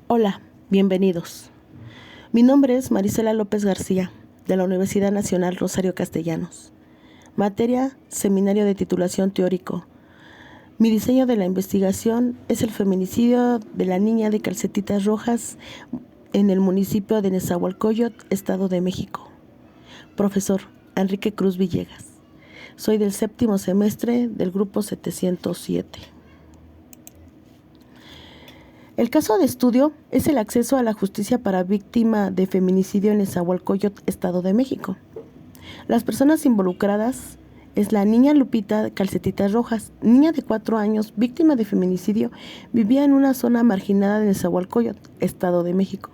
Hola, bienvenidos. Mi nombre es Marisela López García, de la Universidad Nacional Rosario Castellanos. Materia, Seminario de Titulación Teórico. Mi diseño de la investigación es el feminicidio de la niña de calcetitas rojas en el municipio de Nezahualcóyotl, Estado de México. Profesor Enrique Cruz Villegas. Soy del 7º semestre del grupo 707. El caso de estudio es el acceso a la justicia para víctima de feminicidio en Nezahualcóyotl, Estado de México. Las personas involucradas es la niña Lupita Calcetitas Rojas, niña de 4 años, víctima de feminicidio, vivía en una zona marginada de Nezahualcóyotl, Estado de México.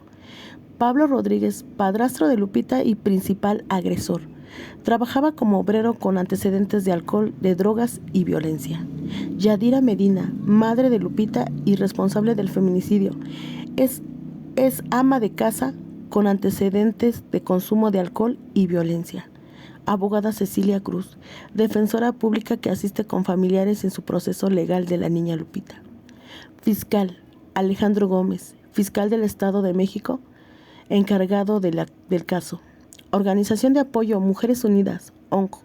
Pablo Rodríguez, padrastro de Lupita y principal agresor. Trabajaba como obrero con antecedentes de alcohol, de drogas y violencia. Yadira Medina, madre de Lupita y responsable del feminicidio, es ama de casa con antecedentes de consumo de alcohol y violencia. Abogada Cecilia Cruz, defensora pública que asiste con familiares en su proceso legal de la niña Lupita. Fiscal Alejandro Gómez, fiscal del Estado de México, encargado del caso. Organización de Apoyo Mujeres Unidas, ONCO,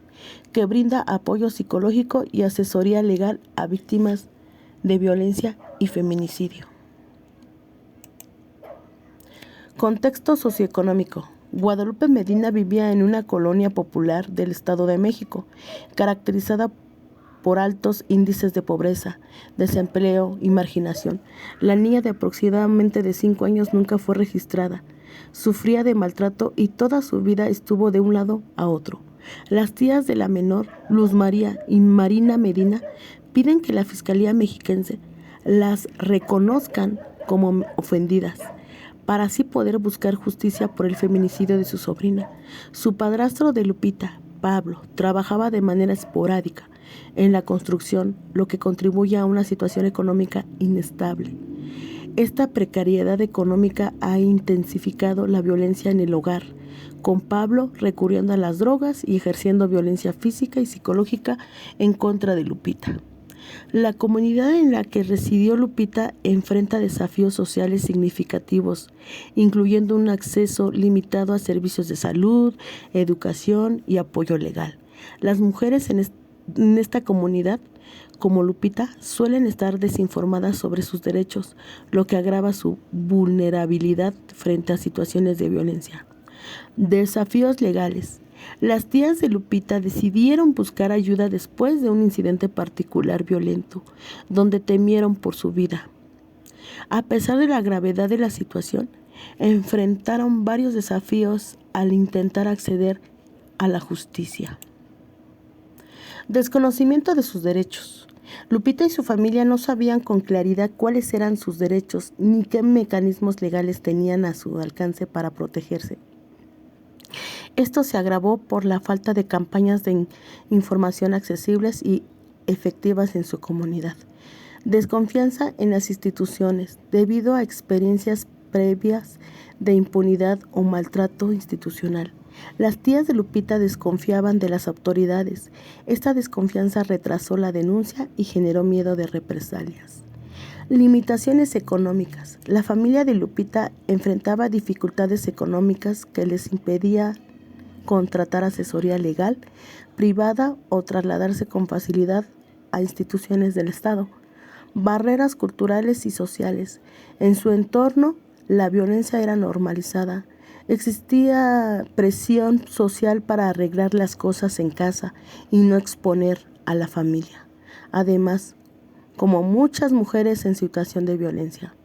que brinda apoyo psicológico y asesoría legal a víctimas de violencia y feminicidio. Contexto socioeconómico. Guadalupe Medina vivía en una colonia popular del Estado de México, caracterizada por altos índices de pobreza, desempleo y marginación. La niña de aproximadamente de 5 años nunca fue registrada. Sufría de maltrato y toda su vida estuvo de un lado a otro. Las tías de la menor, Luz María y Marina Medina, piden que la Fiscalía Mexiquense las reconozcan como ofendidas, para así poder buscar justicia por el feminicidio de su sobrina. Su padrastro de Lupita, Pablo, trabajaba de manera esporádica en la construcción, lo que contribuye a una situación económica inestable. Esta precariedad económica ha intensificado la violencia en el hogar, con Pablo recurriendo a las drogas y ejerciendo violencia física y psicológica en contra de Lupita. La comunidad en la que residió Lupita enfrenta desafíos sociales significativos, incluyendo un acceso limitado a servicios de salud, educación y apoyo legal. Las mujeres en esta comunidad, como Lupita, suelen estar desinformadas sobre sus derechos, lo que agrava su vulnerabilidad frente a situaciones de violencia. Desafíos legales. Las tías de Lupita decidieron buscar ayuda después de un incidente particular violento, donde temieron por su vida. A pesar de la gravedad de la situación, enfrentaron varios desafíos al intentar acceder a la justicia. Desconocimiento de sus derechos. Lupita y su familia no sabían con claridad cuáles eran sus derechos ni qué mecanismos legales tenían a su alcance para protegerse. Esto se agravó por la falta de campañas de información accesibles y efectivas en su comunidad. Desconfianza en las instituciones debido a experiencias previas de impunidad o maltrato institucional. Las tías de Lupita desconfiaban de las autoridades. Esta desconfianza retrasó la denuncia y generó miedo de represalias. Limitaciones económicas. La familia de Lupita enfrentaba dificultades económicas que les impedía contratar asesoría legal, privada o trasladarse con facilidad a instituciones del Estado. Barreras culturales y sociales. En su entorno, la violencia era normalizada. Existía presión social para arreglar las cosas en casa y no exponer a la familia. Además, como muchas mujeres en situación de violencia.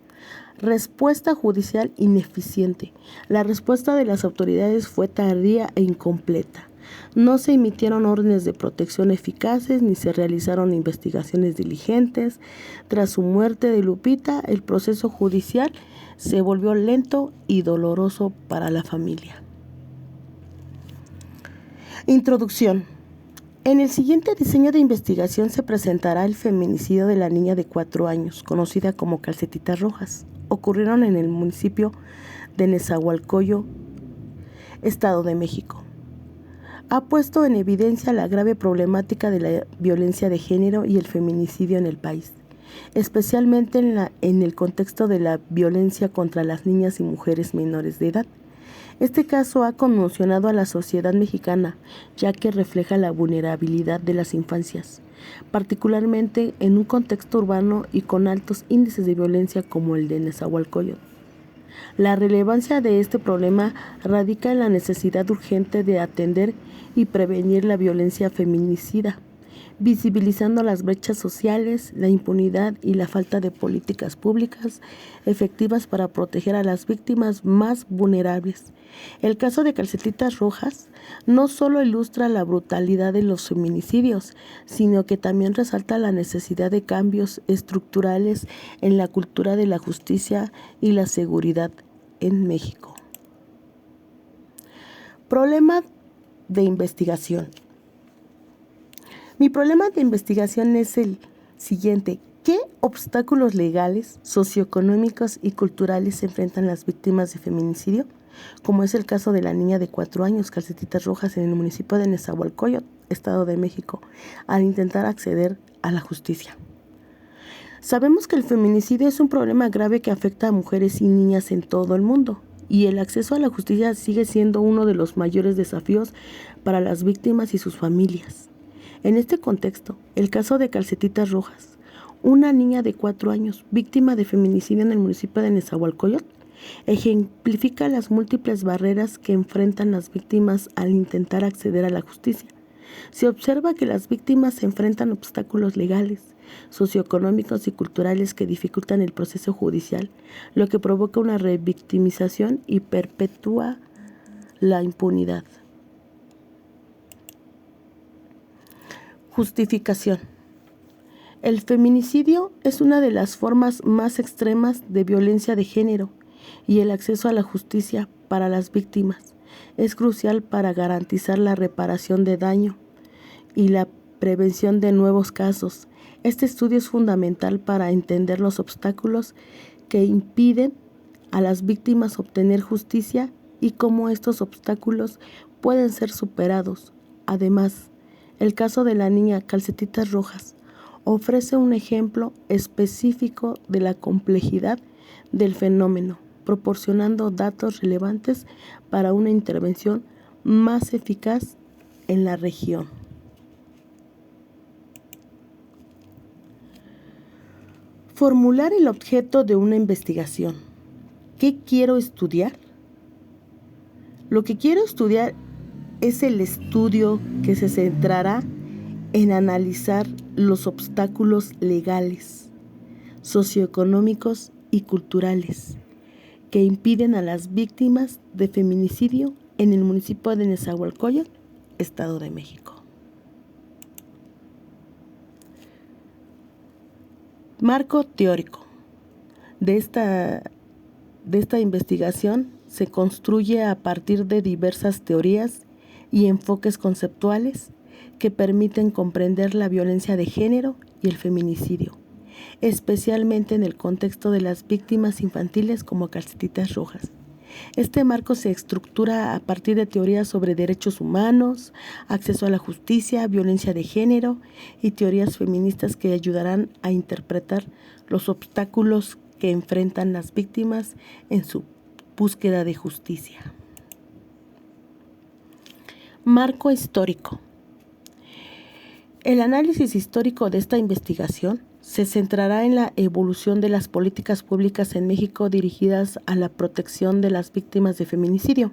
Respuesta judicial ineficiente. La respuesta de las autoridades fue tardía e incompleta. No se emitieron órdenes de protección eficaces ni se realizaron investigaciones diligentes. Tras su muerte de Lupita, el proceso judicial se volvió lento y doloroso para la familia. Introducción. En el siguiente diseño de investigación se presentará el feminicidio de la niña de 4 años, conocida como Calcetitas Rojas. Ocurrieron en el municipio de Nezahualcóyotl, Estado de México. Ha puesto en evidencia la grave problemática de la violencia de género y el feminicidio en el país. especialmente en el contexto de la violencia contra las niñas y mujeres menores de edad. Este caso ha conmocionado a la sociedad mexicana, ya que refleja la vulnerabilidad de las infancias, particularmente en un contexto urbano y con altos índices de violencia como el de Nezahualcóyotl. La relevancia de este problema radica en la necesidad urgente de atender y prevenir la violencia feminicida, visibilizando las brechas sociales, la impunidad y la falta de políticas públicas efectivas para proteger a las víctimas más vulnerables. El caso de Calcetitas Rojas no solo ilustra la brutalidad de los feminicidios, sino que también resalta la necesidad de cambios estructurales en la cultura de la justicia y la seguridad en México. Problema de investigación. Mi problema de investigación es el siguiente: ¿qué obstáculos legales, socioeconómicos y culturales se enfrentan las víctimas de feminicidio? Como es el caso de la niña de 4 años, Calcetitas Rojas, en el municipio de Nezahualcóyotl, Estado de México, al intentar acceder a la justicia. Sabemos que el feminicidio es un problema grave que afecta a mujeres y niñas en todo el mundo, y el acceso a la justicia sigue siendo uno de los mayores desafíos para las víctimas y sus familias. En este contexto, el caso de Calcetitas Rojas, una niña de 4 años, víctima de feminicidio en el municipio de Nezahualcóyotl, ejemplifica las múltiples barreras que enfrentan las víctimas al intentar acceder a la justicia. Se observa que las víctimas se enfrentan obstáculos legales, socioeconómicos y culturales que dificultan el proceso judicial, lo que provoca una revictimización y perpetúa la impunidad. Justificación. El feminicidio es una de las formas más extremas de violencia de género y el acceso a la justicia para las víctimas es crucial para garantizar la reparación de daño y la prevención de nuevos casos. Este estudio es fundamental para entender los obstáculos que impiden a las víctimas obtener justicia y cómo estos obstáculos pueden ser superados. Además, el caso de la niña Calcetitas Rojas ofrece un ejemplo específico de la complejidad del fenómeno, proporcionando datos relevantes para una intervención más eficaz en la región. Formular el objeto de una investigación. ¿Qué quiero estudiar? Lo que quiero estudiar es el estudio que se centrará en analizar los obstáculos legales, socioeconómicos y culturales que impiden a las víctimas de feminicidio en el municipio de Nezahualcóyotl, Estado de México. Marco teórico. De esta investigación se construye a partir de diversas teorías y enfoques conceptuales que permiten comprender la violencia de género y el feminicidio, especialmente en el contexto de las víctimas infantiles como Calcetitas Rojas. Este marco se estructura a partir de teorías sobre derechos humanos, acceso a la justicia, violencia de género y teorías feministas que ayudarán a interpretar los obstáculos que enfrentan las víctimas en su búsqueda de justicia. Marco histórico. El análisis histórico de esta investigación se centrará en la evolución de las políticas públicas en México dirigidas a la protección de las víctimas de feminicidio,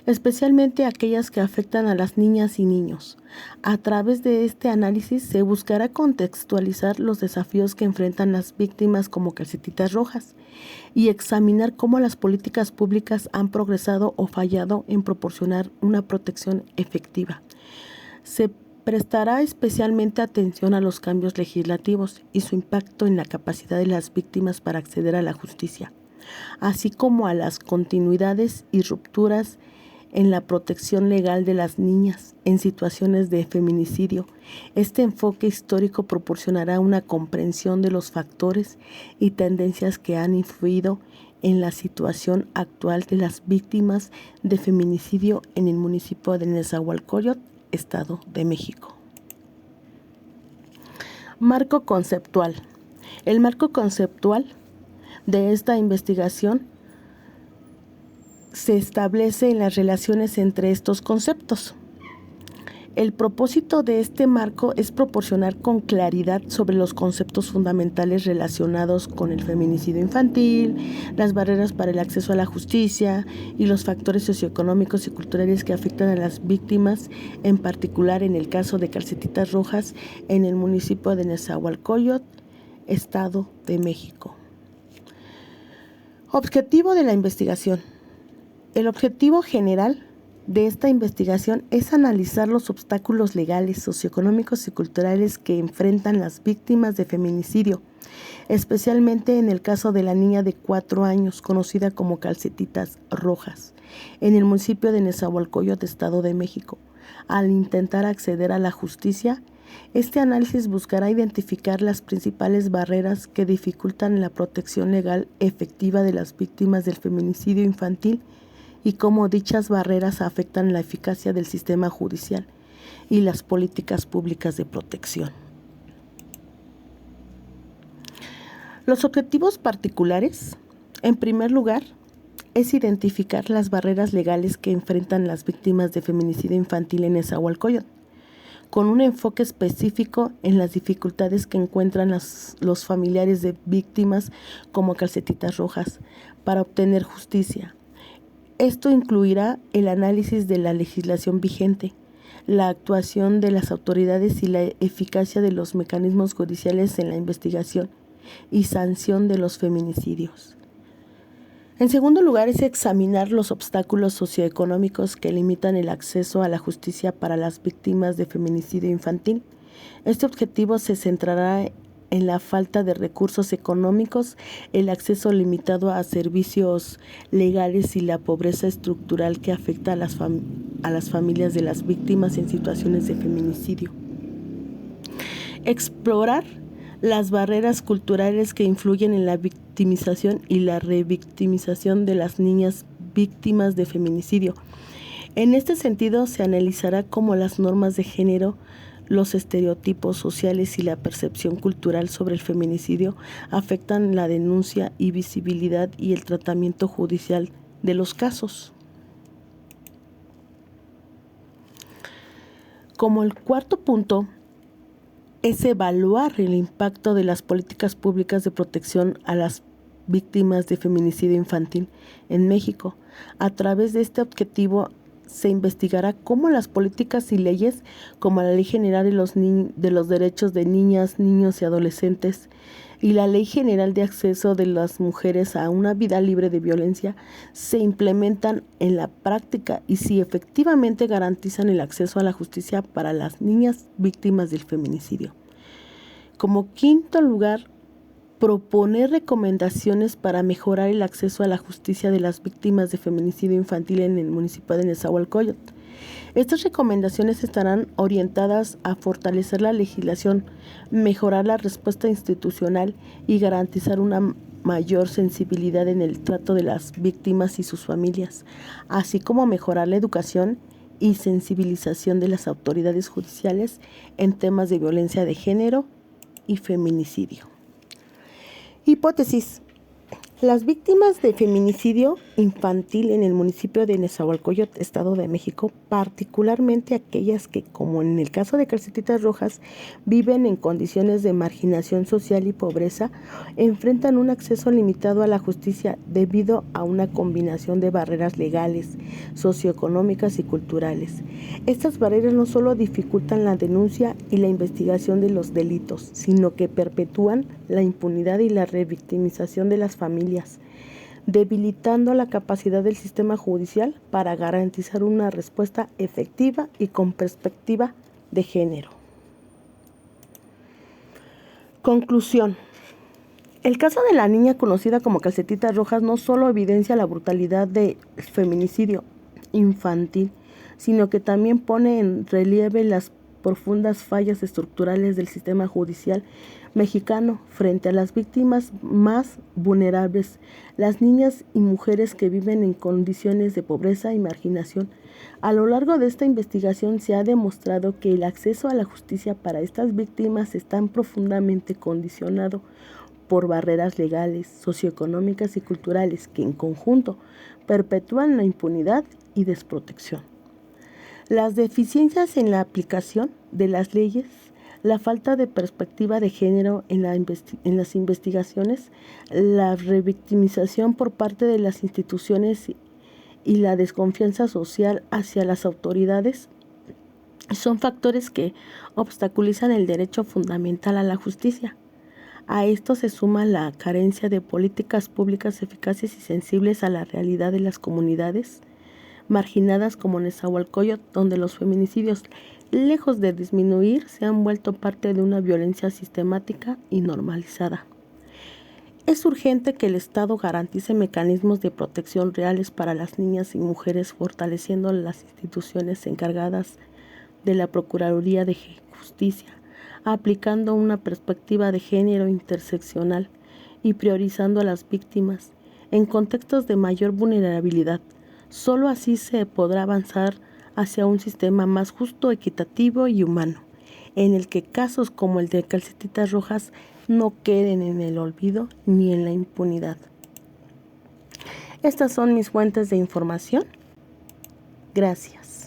especialmente aquellas que afectan a las niñas y niños. A través de este análisis se buscará contextualizar los desafíos que enfrentan las víctimas como Calcetitas Rojas y examinar cómo las políticas públicas han progresado o fallado en proporcionar una protección efectiva. Se prestará especialmente atención a los cambios legislativos y su impacto en la capacidad de las víctimas para acceder a la justicia, así como a las continuidades y rupturas en la protección legal de las niñas en situaciones de feminicidio. Este enfoque histórico proporcionará una comprensión de los factores y tendencias que han influido en la situación actual de las víctimas de feminicidio en el municipio de Nezahualcóyotl, Estado de México. Marco conceptual. El marco conceptual de esta investigación se establece en las relaciones entre estos conceptos. El propósito de este marco es proporcionar con claridad sobre los conceptos fundamentales relacionados con el feminicidio infantil, las barreras para el acceso a la justicia y los factores socioeconómicos y culturales que afectan a las víctimas, en particular en el caso de Calcetitas Rojas en el municipio de Nezahualcóyotl, Estado de México. Objetivo de la investigación. El objetivo general de esta investigación es analizar los obstáculos legales, socioeconómicos y culturales que enfrentan las víctimas de feminicidio, especialmente en el caso de la niña de 4 años, conocida como Calcetitas Rojas, en el municipio de Nezahualcóyotl, Estado de México. Al intentar acceder a la justicia, este análisis buscará identificar las principales barreras que dificultan la protección legal efectiva de las víctimas del feminicidio infantil y cómo dichas barreras afectan la eficacia del sistema judicial y las políticas públicas de protección. Los objetivos particulares, en primer lugar, es identificar las barreras legales que enfrentan las víctimas de feminicidio infantil en Nezahualcóyotl, con un enfoque específico en las dificultades que encuentran los familiares de víctimas como Calcetitas Rojas para obtener justicia. Esto incluirá el análisis de la legislación vigente, la actuación de las autoridades y la eficacia de los mecanismos judiciales en la investigación y sanción de los feminicidios. En segundo lugar, es examinar los obstáculos socioeconómicos que limitan el acceso a la justicia para las víctimas de feminicidio infantil. Este objetivo se centrará en la falta de recursos económicos, el acceso limitado a servicios legales y la pobreza estructural que afecta a las familias de las víctimas en situaciones de feminicidio. Explorar las barreras culturales que influyen en la victimización y la revictimización de las niñas víctimas de feminicidio. En este sentido, se analizará cómo las normas de género, los estereotipos sociales y la percepción cultural sobre el feminicidio afectan la denuncia y visibilidad y el tratamiento judicial de los casos. Como el cuarto punto, es evaluar el impacto de las políticas públicas de protección a las víctimas de feminicidio infantil en México. A través de este objetivo se investigará cómo las políticas y leyes, como la Ley General de los Derechos de Niñas, Niños y Adolescentes y la Ley General de Acceso de las Mujeres a una Vida Libre de Violencia, se implementan en la práctica y si efectivamente garantizan el acceso a la justicia para las niñas víctimas del feminicidio. Como quinto lugar, proponer recomendaciones para mejorar el acceso a la justicia de las víctimas de feminicidio infantil en el municipio de Nezahualcóyotl. Estas recomendaciones estarán orientadas a fortalecer la legislación, mejorar la respuesta institucional y garantizar una mayor sensibilidad en el trato de las víctimas y sus familias, así como mejorar la educación y sensibilización de las autoridades judiciales en temas de violencia de género y feminicidio. Hipótesis. Las víctimas de feminicidio infantil en el municipio de Nezahualcóyotl, Estado de México, particularmente aquellas que, como en el caso de Calcetitas Rojas, viven en condiciones de marginación social y pobreza, enfrentan un acceso limitado a la justicia debido a una combinación de barreras legales, socioeconómicas y culturales. Estas barreras no solo dificultan la denuncia y la investigación de los delitos, sino que perpetúan la impunidad y la revictimización de las familias, debilitando la capacidad del sistema judicial para garantizar una respuesta efectiva y con perspectiva de género. Conclusión. El caso de la niña conocida como Calcetitas Rojas no solo evidencia la brutalidad del feminicidio infantil, sino que también pone en relieve las profundas fallas estructurales del sistema judicial mexicano frente a las víctimas más vulnerables, las niñas y mujeres que viven en condiciones de pobreza y marginación. A lo largo de esta investigación se ha demostrado que el acceso a la justicia para estas víctimas está profundamente condicionado por barreras legales, socioeconómicas y culturales que en conjunto perpetúan la impunidad y desprotección. Las deficiencias en la aplicación de las leyes, la falta de perspectiva de género en las investigaciones, la revictimización por parte de las instituciones y la desconfianza social hacia las autoridades son factores que obstaculizan el derecho fundamental a la justicia. A esto se suma la carencia de políticas públicas eficaces y sensibles a la realidad de las comunidades marginadas como Nezahualcóyotl, donde los feminicidios, lejos de disminuir, se han vuelto parte de una violencia sistemática y normalizada. Es urgente que el Estado garantice mecanismos de protección reales para las niñas y mujeres, fortaleciendo las instituciones encargadas de la Procuraduría de Justicia, aplicando una perspectiva de género interseccional y priorizando a las víctimas en contextos de mayor vulnerabilidad. Solo así se podrá avanzar hacia un sistema más justo, equitativo y humano, en el que casos como el de Calcetitas Rojas no queden en el olvido ni en la impunidad. Estas son mis fuentes de información. Gracias.